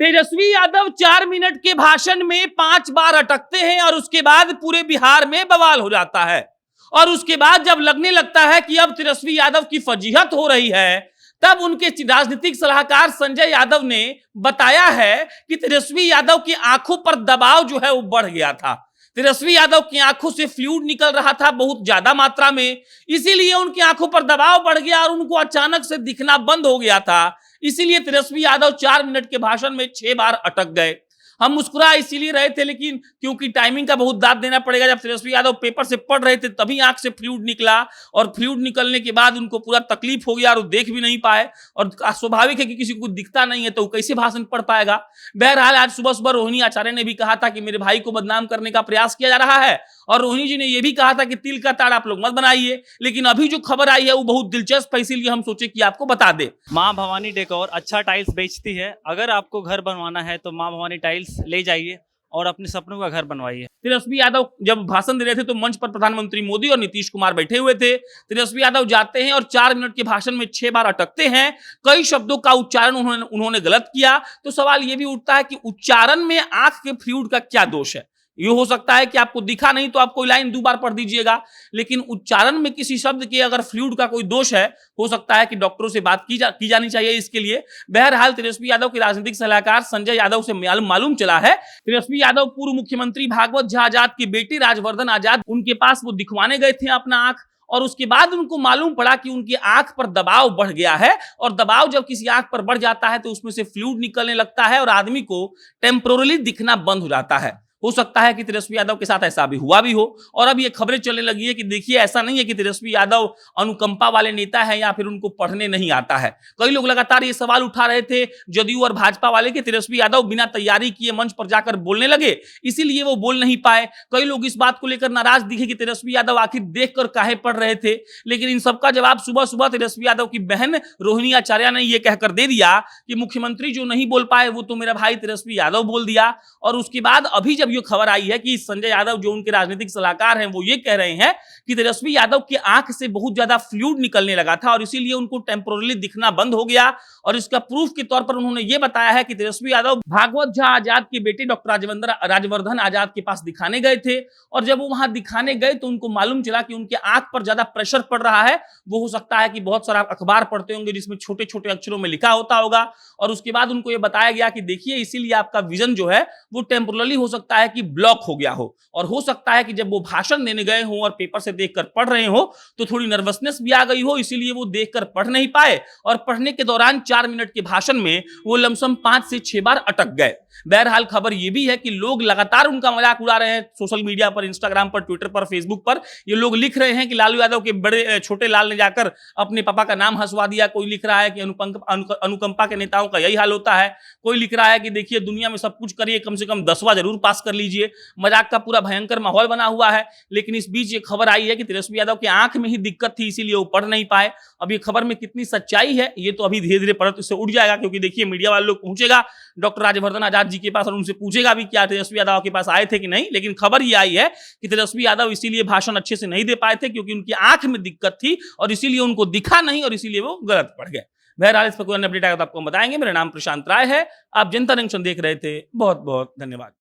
Tejashwi Yadav 4 minute के भाषण में 5 बार अटकते हैं और उसके बाद पूरे बिहार में बवाल हो जाता है। और उसके बाद जब लगने लगता है कि अब तेजस्वी यादव की फजीहत हो रही है, तब उनके राजनीतिक सलाहकार संजय यादव ने बताया है कि तेजस्वी यादव की आंखों पर दबाव जो है वो बढ़ गया था। तेजस्वी यादव की आंखों से फ्लूइड निकल रहा था बहुत ज्यादा मात्रा में, इसीलिए उनकी आंखों पर दबाव बढ़ गया और उनको अचानक से दिखना बंद हो गया था। इसीलिए तेजस्वी यादव 4 मिनट के भाषण में 6 बार अटक गए। हम मुस्कुरा इसीलिए रहे थे, लेकिन क्योंकि टाइमिंग का बहुत दाद देना पड़ेगा, जब तेजस्वी यादव पेपर से पढ़ रहे थे तभी आंख से फ्लूइड निकला और फ्लूइड निकलने के बाद उनको पूरा तकलीफ हो गया और वो देख भी नहीं पाए। और स्वाभाविक है कि किसी को दिखता नहीं है तो वो कैसे भाषण पढ़ पाएगा। बहरहाल आज सुबह सुबह रोहिणी आचार्य ने भी कहा था कि मेरे भाई को बदनाम करने का प्रयास किया जा रहा है, और रोहिणी जी ने यह भी कहा था कि तिल का ताड़ आप लोग मत बनाइए। लेकिन अभी जो खबर आई है वो बहुत दिलचस्प है, इसीलिए हम सोचे कि आपको बता दे। माँ भवानी डेकोर अच्छा टाइल्स बेचती है। अगर आपको घर बनवाना है तो माँ भवानी टाइल्स ले जाइए और अपने सपनों का घर बनवाइए। तेजस्वी यादव जब भाषण दे रहे थे तो मंच पर प्रधानमंत्री मोदी और नीतीश कुमार बैठे हुए थे। तेजस्वी यादव जाते हैं और 4 मिनट के भाषण में 6 बार अटकते हैं। कई शब्दों का उच्चारण उन्होंने गलत किया। तो सवाल यह भी उठता है कि उच्चारण में आंख के फ्लूइड का क्या दोष है। ये हो सकता है कि आपको दिखा नहीं तो आप कोई लाइन 2 बार पढ़ दीजिएगा, लेकिन उच्चारण में किसी शब्द के अगर फ्लूइड का कोई दोष है, हो सकता है कि डॉक्टरों से बात की जानी चाहिए इसके लिए। बहरहाल तेजस्वी यादव के राजनीतिक सलाहकार संजय यादव से मालूम चला है, तेजस्वी यादव पूर्व मुख्यमंत्री भागवत झा आजाद के बेटे राजवर्धन आजाद उनके पास वो दिखवाने गए थे अपना आंख, और उसके बाद उनको मालूम पड़ा कि उनकी आंख पर दबाव बढ़ गया है। और दबाव जब किसी आंख पर बढ़ जाता है तो उसमें से फ्लूइड निकलने लगता है और आदमी को टेम्पोरली दिखना बंद हो जाता है। हो सकता है कि तेजस्वी यादव के साथ ऐसा भी हुआ भी हो। और अब ये खबरें चलने लगी है कि देखिए ऐसा नहीं है कि तेजस्वी यादव अनुकंपा वाले नेता है या फिर उनको पढ़ने नहीं आता है। कई लोग लगातार ये सवाल उठा रहे थे जदयू और भाजपा वाले कि तेजस्वी यादव बिना तैयारी किए मंच पर जाकर बोलने लगे, इसीलिए वो बोल नहीं पाए। कई लोग इस बात को लेकर नाराज दिखे कि तेजस्वी यादव आखिर देखकर काहे पढ़ रहे थे। लेकिन इन सबका जवाब सुबह सुबह तेजस्वी यादव की बहन रोहिणी आचार्य ने यह कहकर दे दिया कि मुख्यमंत्री जो नहीं बोल पाए वो तो मेरा भाई तेजस्वी यादव बोल दिया। और उसके बाद अभी जब ये खबर आई है कि संजय यादव जो उनके राजनीतिक सलाहकार हैं वो ये कह रहे हैं कि तेजस्वी यादव की आंख से बहुत ज्यादा फ्लूइड निकलने लगा था और इसीलिए उनको टेम्पोरली दिखना बंद हो गया। और इसका प्रूफ के तौर पर उन्होंने ये बताया है कि तेजस्वी यादव भागवत झा आजाद के बेटे डॉक्टर राजवर्धन आजाद के पास दिखाने गए थे, और जब वो वहां दिखाने गए तो उनको मालूम चला कि उनके आंख पर ज्यादा प्रेशर पड़ रहा है। वो हो सकता है कि बहुत सारा अखबार पढ़ते होंगे जिसमें छोटे छोटे अक्षरों में लिखा होता होगा। और उसके बाद उनको ये बताया गया कि देखिए इसीलिए आपका विजन जो है वो टेम्पोरली हो सकता है कि ब्लॉक हो गया हो, और हो सकता है कि जब वो भाषण देने गए हो और पेपर से देखकर पढ़ रहे हो तो थोड़ी नर्वसनेस भी आ गई हो, इसीलिए वो देखकर पढ़ नहीं पाए और पढ़ने के दौरान 4 मिनट के भाषण में वो लमसम 5 से 6 बार अटक गए। बहरहाल खबर यह भी है कि लोग लगातार उनका मजाक उड़ा रहे हैं सोशल मीडिया पर, इंस्टाग्राम पर, ट्विटर पर, फेसबुक पर। ये लोग लिख रहे हैं कि लालू यादव के बड़े छोटे लाल ने जाकर अपने पापा का नाम हंसवा दिया। कोई लिख रहा है कि अनुकंपा के नेताओं का यही हाल होता है। कोई लिख रहा है कि देखिए दुनिया में सब कुछ करिए, कम से कम 10वां जरूर पास कर लीजिए। मजाक का पूरा भयंकर माहौल बना हुआ है। लेकिन इस बीच ये खबर आई है कि तेजस्वी यादव की आंख में ही दिक्कत थी, इसीलिए वो पढ़ नहीं पाए। अब ये खबर में कितनी सच्चाई है ये तो अभी धीरे धीरे परत से उठ जाएगा, क्योंकि देखिए मीडिया वाले लोग पहुंचेगा डॉक्टर राजवर्धन आजाद जी के पास और उनसे पूछेगा भी क्या तेजस्वी यादव के पास आए थे कि नहीं। लेकिन खबर ये आई है कि तेजस्वी यादव इसीलिए भाषण अच्छे से नहीं दे पाए थे क्योंकि उनकी आंख में दिक्कत थी और इसीलिए उनको दिखा नहीं और इसीलिए वो गलत पढ़ गए। बहरहाल इस पर कोई अपडेट आएगा तो आपको बताएंगे। मेरा नाम प्रशांत राय है, आप जनता जंक्शन देख रहे थे। बहुत बहुत धन्यवाद।